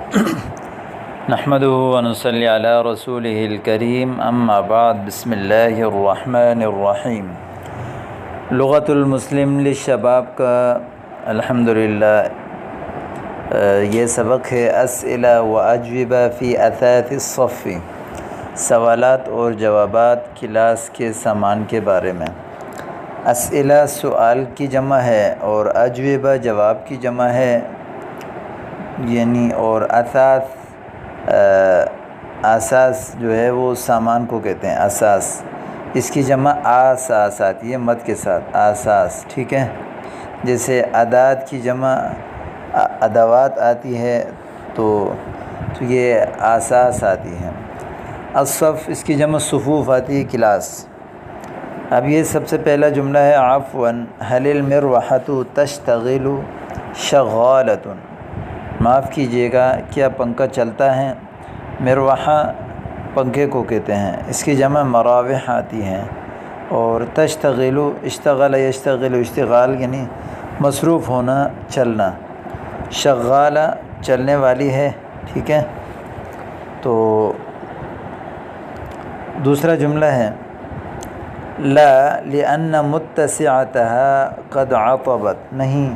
نحمده ونصلي على رسوله الكريم اما بعد بسم اللہ الرحمن الرحیم۔ لغت المسلم للشباب کا الحمدللہ یہ سبق ہے اسئلہ و اجوبہ فی اثاث الصف، سوالات اور جوابات کلاس کے سامان کے بارے میں۔ اسئلہ سوال کی جمع ہے اور اجوبہ جواب کی جمع ہے، یعنی اور اساس جو ہے وہ سامان کو کہتے ہیں اساس، اس کی جمع آساس آتی ہے مد کے ساتھ، آساس، ٹھیک ہے۔ جیسے ادات کی جمع ادوات آتی ہے تو یہ آساس آتی ہے۔ الصف اس کی جمع صفوف آتی ہے، کلاس۔ اب یہ سب سے پہلا جملہ ہے عفواً هل المروحۃ تشتغل شغالۃ، معاف کیجیے گا کیا پنکھا چلتا ہے؟ مروحہ پنکھے کو کہتے ہیں، اس کی جمع مراوح آتی ہیں۔ اور تشتغل اشتغل یشتغل اشتغال یعنی مصروف ہونا، چلنا۔ شغالہ چلنے والی ہے، ٹھیک ہے۔ تو دوسرا جملہ ہے لا لأن متسعتها قد عطبت، نہیں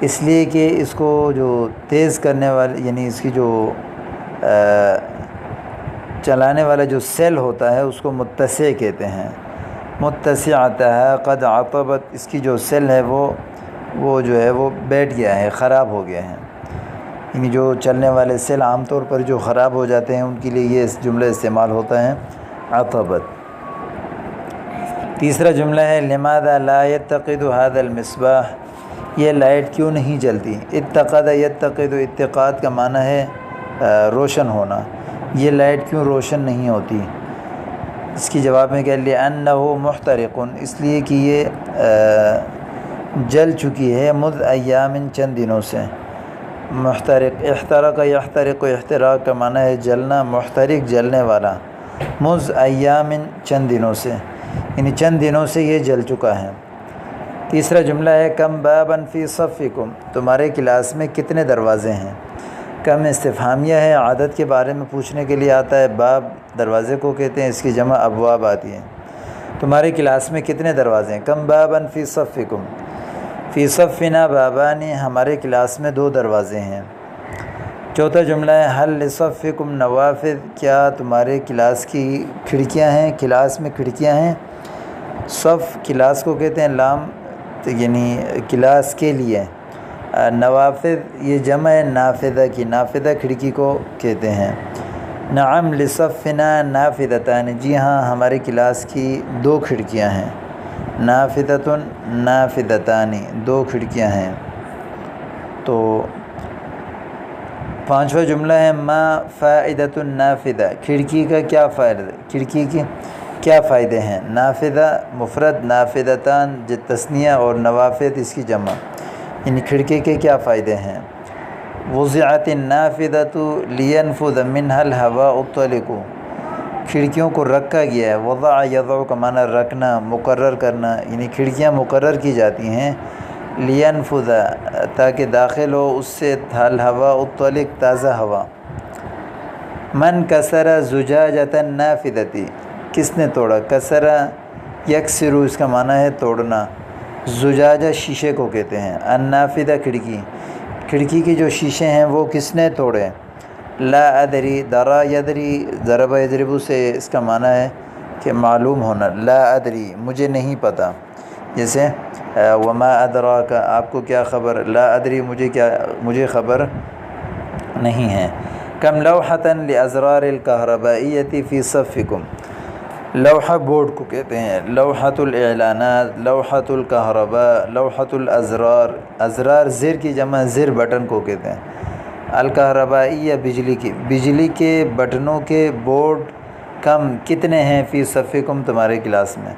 اس لیے کہ اس کو جو تیز کرنے والے یعنی اس کی جو چلانے والا جو سیل ہوتا ہے اس کو متسع کہتے ہیں۔ متسعتها قد عطبت، اس کی جو سیل ہے وہ جو ہے وہ بیٹھ گیا ہے، خراب ہو گیا ہے، یعنی جو چلنے والے سیل عام طور پر جو خراب ہو جاتے ہیں ان کے لیے یہ جملہ استعمال ہوتا ہے، عطبت۔ تیسرا جملہ ہے لماذا لا يتقد هذا المصباح، یہ لائٹ کیوں نہیں جلتی؟ اتقد یتقد، اتقاد کا معنی ہے روشن ہونا، یہ لائٹ کیوں روشن نہیں ہوتی؟ اس کی جواب میں کہ لأنه محترق، اس لیے کہ یہ جل چکی ہے، مذ ایام چند دنوں سے۔ محترق احترق یحترق، احتراق کا معنی ہے جلنا، محترق جلنے والا، مذ ایام چند دنوں سے، یعنی چند دنوں سے یہ جل چکا ہے۔ تیسرا جملہ ہے کم بابا فی صفکم، تمہارے کلاس میں کتنے دروازے ہیں؟ کم استفہامیہ ہے، عدد کے بارے میں پوچھنے کے لیے آتا ہے، باب دروازے کو کہتے ہیں، اس کی جمع ابواب آتی ہے۔ تمہارے کلاس میں کتنے دروازے ہیں؟ کم بابا فی صفکم، فی صفنا بابان، ہمارے کلاس میں 2 دروازے ہیں۔ چوتھا جملہ ہے حل لصفکم نوافذ، کیا تمہارے کلاس کی کھڑکیاں ہیں؟ کلاس میں کھڑکیاں ہیں۔ صف کلاس کو کہتے ہیں، لام یعنی کلاس کے لیے، نوافذ یہ جمع ہے نافذہ کی، نافذہ کھڑکی کو کہتے ہیں۔ نعم لصفنا نافذتان، جی ہاں ہمارے کلاس کی 2 کھڑکیاں ہیں۔ نافذۃ نافذتان، 2 کھڑکیاں ہیں۔ تو 5واں جملہ ہے ما فائدۃ النافذہ، کھڑکی کا کیا فائدہ، کھڑکی کی کیا فائدے ہیں؟ نافذہ مفرد، نافذتان تثنیہ، اور نوافذ اس کی جمع، یعنی کھڑکی کے کیا فائدے ہیں؟ وضعت النافذۃ لینفذ منها الهواء الطلق، کھڑکیوں کو رکھا گیا ہے، وضع یضع کا معنی رکھنا، مقرر کرنا، یعنی کھڑکیاں مقرر کی جاتی ہیں، لینفذ تاکہ داخل ہو اس سے الهواء الطلق تازہ ہوا۔ من کسر زجاجۃ النافذۃ، کس نے توڑا؟ کسر یکسر، اس کا معنی ہے توڑنا، زجاجہ شیشے کو کہتے ہیں، النافذہ کھڑکی کی جو شیشے ہیں وہ کس نے توڑے؟ لا ادری، درا یدری، ضرب یضرب سے اس کا معنی ہے کہ معلوم ہونا، لا ادری مجھے نہیں پتہ، جیسے وما ادراک آپ کو کیا خبر، لا ادری مجھے خبر نہیں ہے۔ کم لوحۃ لازرار الکہربائیۃ فی صفکم، لوحہ بورڈ کو کہتے ہیں، لوحۃ الاعلانات، لوحۃ الکہرباء، لوحۃ الازرار، ازرار زر کی جمع زر بٹن کو کہتے ہیں۔ الکہربائیہ بجلی کے بٹنوں کے بورڈ کم کتنے ہیں؟ فی صفکم تمہارے کلاس میں،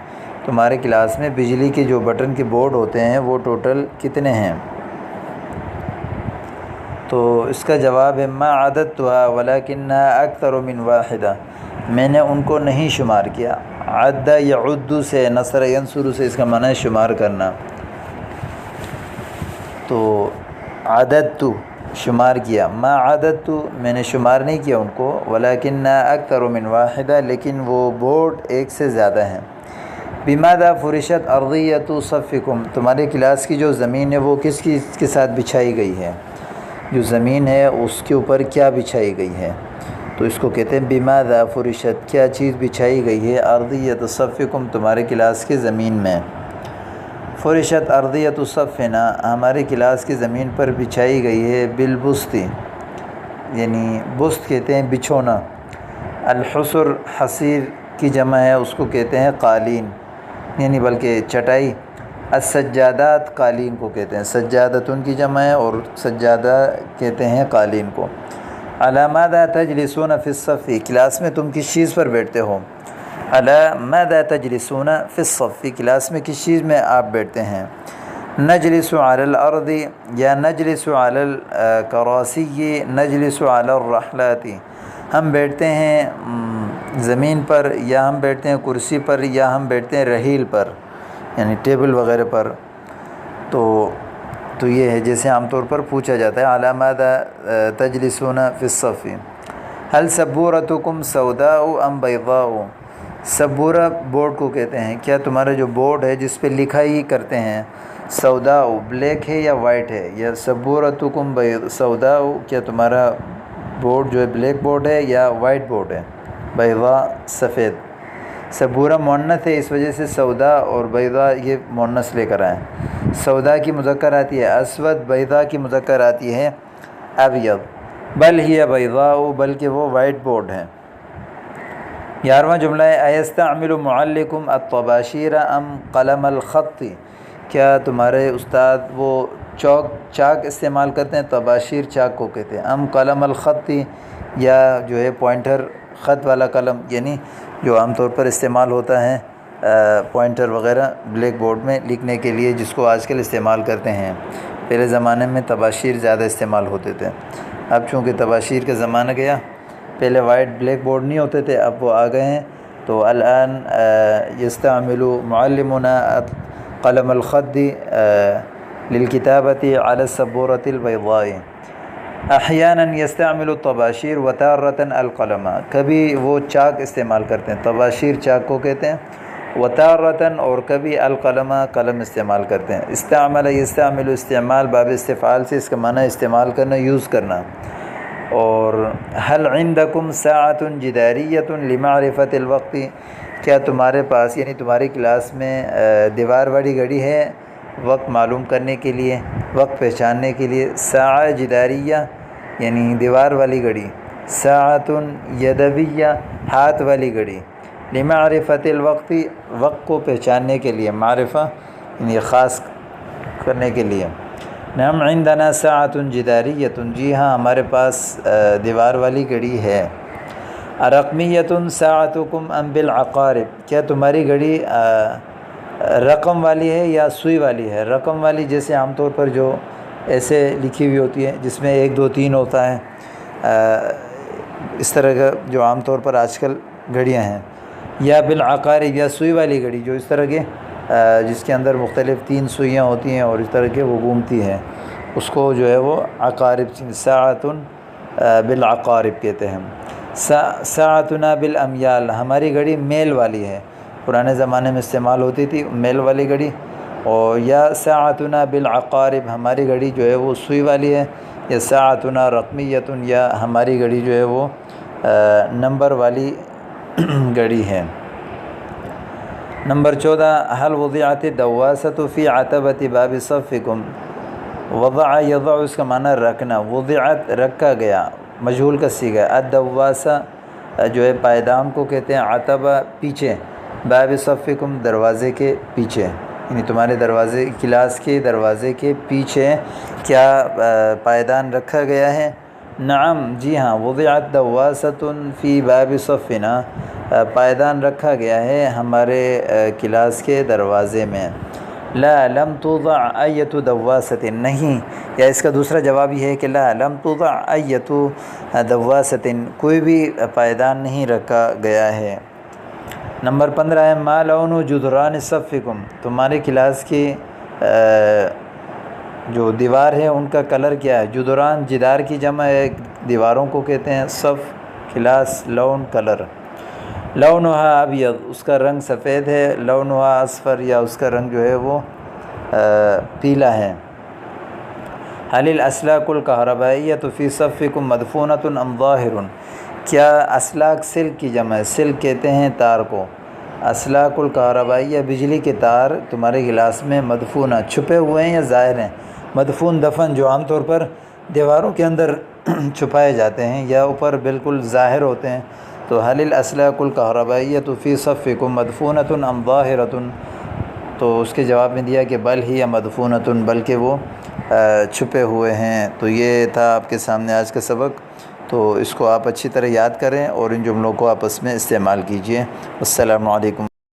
تمہارے کلاس میں بجلی کے جو بٹن کے بورڈ ہوتے ہیں وہ ٹوٹل کتنے ہیں؟ تو اس کا جواب ہے ما عددتها ولکنها اکثر من واحدہ، میں نے ان کو نہیں شمار کیا۔ عد یعد سے، نصر ینصر سے اس کا معنی ہے شمار کرنا۔ تو عددت شمار کیا، ما عددت میں نے شمار نہیں کیا ان کو، ولکن اکثر من واحدہ لیکن وہ بورڈ ایک سے زیادہ ہیں۔ بماذا فرشت ارضیۃ صفکم تمہارے کلاس کی جو زمین ہے وہ کس کے ساتھ بچھائی گئی ہے، جو زمین ہے اس کے اوپر کیا بچھائی گئی ہے، تو اس کو کہتے ہیں بماذا فرشت کیا چیز بچھائی گئی ہے، ارضیۃ صفکم تمہارے کلاس کی زمین میں۔ فرشت ارضیۃ صفنا ہمارے کلاس کی زمین پر بچھائی گئی ہے، بالبستی یعنی بست کہتے ہیں بچھونا، الحسر حصیر کی جمع ہے اس کو کہتے ہیں قالین یعنی بلکہ چٹائی، السجادات قالین کو کہتے ہیں، سجادتن کی جمع ہے اور سجادہ کہتے ہیں قالین کو۔ علی ماذا تجلسون فی الصف کلاس میں تم کس چیز پر بیٹھتے ہو، علی ماذا تجلسون فی الصف کلاس میں کس چیز میں آپ بیٹھتے ہیں، نجلس علی الارض یا نجلس علی الکراسی نجلس علی الرحلات ہم بیٹھتے ہیں زمین پر یا ہم بیٹھتے ہیں کرسی پر یا ہم بیٹھتے ہیں رحیل پر یعنی ٹیبل وغیرہ پر، تو یہ ہے جیسے عام طور پر پوچھا جاتا ہے علی ماذا تجلسون فی الصف۔ هل سبورتکم سوداء ام بیضاء سبورہ بورڈ کو کہتے ہیں، کیا تمہارا جو بورڈ ہے جس پہ لکھائی کرتے ہیں سوداء بلیک ہے یا وائٹ ہے، یا سبورتکم سوداء کیا تمہارا بورڈ جو ہے بلیک بورڈ ہے یا وائٹ بورڈ ہے، بیضاء سفید، سبورہ مؤنث ہے اس وجہ سے سوداء اور بیضاء یہ مؤنث لے کر آئیں، سوداء کی مذکر آتی ہے اسود، بیضاء کی مذکر آتی ہے ابیض، بل ہی بیضاء بلکہ وہ وائٹ بورڈ ہے۔ 11واں جملہ ہے ایستعمل معلکم الطباشیر ام قلم الخط کیا تمہارے استاد وہ چاک استعمال کرتے ہیں، طباشیر چاک کو کہتے ہیں، ام قلم الخط یا جو ہے پوائنٹر خط والا قلم یعنی جو عام طور پر استعمال ہوتا ہے پوائنٹر وغیرہ بلیک بورڈ میں لکھنے کے لیے جس کو آج کل استعمال کرتے ہیں، پہلے زمانے میں طباشیر زیادہ استعمال ہوتے تھے، اب چونکہ طباشیر کا زمانہ گیا، پہلے وائٹ بلیک بورڈ نہیں ہوتے تھے اب وہ آ گئے ہیں، تو الان یستعمل معلمنا قلم الخط للکتابۃ علی السبورۃ البیضاء، احیانا یستعمل الطباشیر وتارۃ القلم کبھی وہ چاک استعمال کرتے ہیں، طباشیر چاک کو کہتے ہیں، وتارۃ اور کبھی القلم قلم استعمال کرتے ہیں۔ استعمل یستعمل استعمال باب استفعال سے اس کا معنی استعمال کرنا، یوز کرنا۔ اور هل عندکم ساعۃ جداریۃ لمعرفۃ الوقت کیا تمہارے پاس یعنی تمہاری کلاس میں دیوار والی گھڑی ہے وقت معلوم کرنے کے لیے، وقت پہچاننے کے لیے، ساعہ جداریہ یعنی دیوار والی گھڑی، ساعۃ یدویہ ہاتھ والی گھڑی، لمعرفۃ الوقت وقت کو پہچاننے کے لیے، معرفہ یعنی خاص کرنے کے لیے۔ نعم عندنا ساعۃ جداریۃ جی ہاں ہمارے پاس دیوار والی گھڑی ہے۔ رقمیۃ ساعتکم ام بالعقارب کیا تمہاری گھڑی رقم والی ہے یا سوئی والی ہے، رقم والی جیسے عام طور پر جو ایسے لکھی ہوئی ہوتی ہے جس میں 1 2 3 ہوتا ہے، اس طرح کا جو عام طور پر آج کل گھڑیاں ہیں، یا بالعقارب یا سوئی والی گھڑی جو اس طرح کے جس کے اندر مختلف 3 سوئیاں ہوتی ہیں اور اس طرح کے وہ گھومتی ہیں، اس کو جو ہے وہ عقارب ساعۃ بالعقارب کہتے ہیں۔ ساعتنا بالامیال ہماری گھڑی میل والی ہے، پرانے زمانے میں استعمال ہوتی تھی میل والی گھڑی، اور یا ساعتنا بالعقارب ہماری گھڑی جو ہے وہ سوئی والی ہے، یا ساعتنا رقمیۃ یا ہماری گھڑی جو ہے وہ نمبر والی گھڑی ہے۔ نمبر 14 هل وضعت الدواسۃ فی عتبۃ باب صفکم وضع یضع اس کا معنی رکھنا، وضعت رکھا گیا، مجہول کا صیغہ، الدواسہ جو ہے پائدام کو کہتے ہیں، عتبہ پیچھے، باب صفکم دروازے کے پیچھے یعنی تمہارے دروازے کلاس کے دروازے کے پیچھے کیا پائدان رکھا گیا ہے، نعم جی ہاں، وضعت دواسۃ فی باب صفنا پائدان رکھا گیا ہے ہمارے کلاس کے دروازے میں، لا لم توضع ایت دواسۃ نہیں، یا اس کا دوسرا جواب یہ ہے کہ لا لم توضع ایت دواسۃ کوئی بھی پائدان نہیں رکھا گیا ہے۔ نمبر 15 ہے ما لون جدران صفکم تمہارے کلاس کی جو دیوار ہے ان کا کلر کیا ہے؟ جدران جدار کی جمع ہے، دیواروں کو کہتے ہیں صف، کلاس لون کلر۔ لونھا ابیض، اس کا رنگ سفید ہے، لونھا اصفر، یا اس کا رنگ جو ہے وہ پیلا ہے۔ حل الاسلاک الکہربائیۃ فی صفکم مدفونۃ ام ظاہر، کیا اسلاک سلک کی جمع ہے، سلک کہتے ہیں تار کو، اسلاک الکہربائیہ بجلی کے تار تمہارے گلاس میں مدفونہ چھپے ہوئے ہیں یا ظاہر ہیں؟ مدفون دفن جو عام طور پر دیواروں کے اندر چھپائے جاتے ہیں یا اوپر بالکل ظاہر ہوتے ہیں، تو حل الاسلاک الکہربائیۃ فی صفکم مدفونۃ ام ظاہرۃ، تو اس کے جواب میں دیا کہ بل ہی مدفونۃ، بلکہ وہ چھپے ہوئے ہیں۔ تو یہ تھا آپ کے سامنے آج کا سبق، تو اس کو آپ اچھی طرح یاد کریں اور ان جملوں کو آپس میں استعمال کیجئے۔ السلام علیکم۔